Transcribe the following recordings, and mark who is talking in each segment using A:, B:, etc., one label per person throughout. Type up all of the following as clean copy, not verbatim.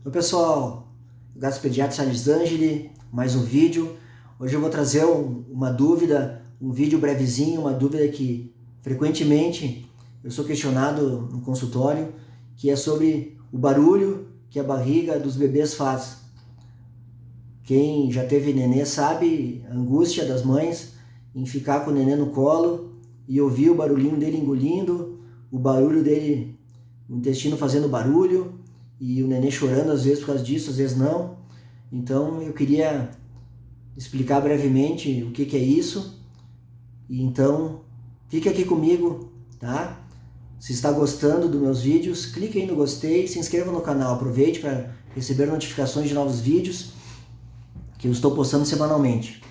A: Oi pessoal, Gastropediatra Charles Angeli, mais um vídeo. Hoje eu vou trazer uma dúvida, um vídeo brevezinho, uma dúvida que frequentemente eu sou questionado no consultório, que é sobre o barulho que a barriga dos bebês faz. Quem já teve nenê sabe a angústia das mães em ficar com o nenê no colo e ouvir o barulhinho dele engolindo, o barulho dele, o intestino fazendo barulho, e o nenê chorando às vezes por causa disso, às vezes não. Então eu queria explicar brevemente o que é isso. E então fique aqui comigo, tá? Se está gostando dos meus vídeos, clique aí no gostei, se inscreva no canal, aproveite para receber notificações de novos vídeos que eu estou postando semanalmente.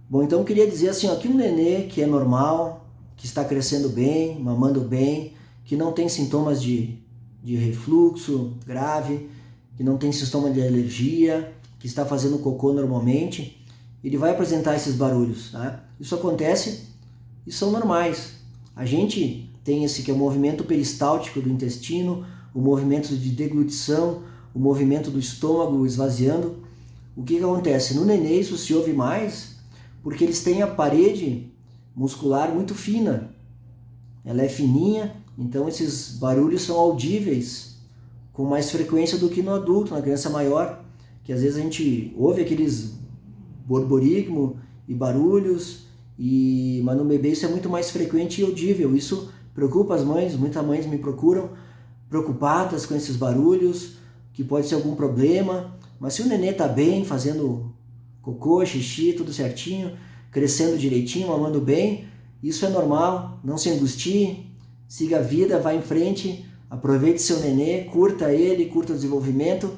A: Bom, então eu queria dizer assim, ó, que um nenê que é normal, que está crescendo bem, mamando bem, que não tem sintomas de refluxo grave, que não tem sintoma de alergia, que está fazendo cocô normalmente, ele vai apresentar esses barulhos, tá? Isso acontece e são normais. A gente tem esse que é o movimento peristáltico do intestino, o movimento de deglutição, o movimento do estômago esvaziando. O que acontece? No nenê isso se ouve mais porque eles têm a parede muscular muito fina. Ela é fininha, então esses barulhos são audíveis com mais frequência do que no adulto, na criança maior, que às vezes a gente ouve aqueles borborigmo e barulhos, mas no bebê isso é muito mais frequente e audível. Isso preocupa as mães, muitas mães me procuram preocupadas com esses barulhos, que pode ser algum problema, mas se o nenê está bem, fazendo cocô, xixi, tudo certinho, crescendo direitinho, mamando bem, isso é normal, não se angustie, siga a vida, vá em frente, aproveite seu nenê, curta ele, curta o desenvolvimento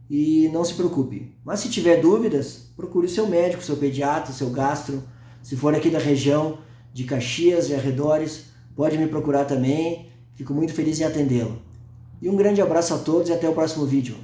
A: e não se preocupe. Mas se tiver dúvidas, procure o seu médico, seu pediatra, seu gastro. Se for aqui da região de Caxias e arredores, pode me procurar também, fico muito feliz em atendê-lo. E um grande abraço a todos e até o próximo vídeo.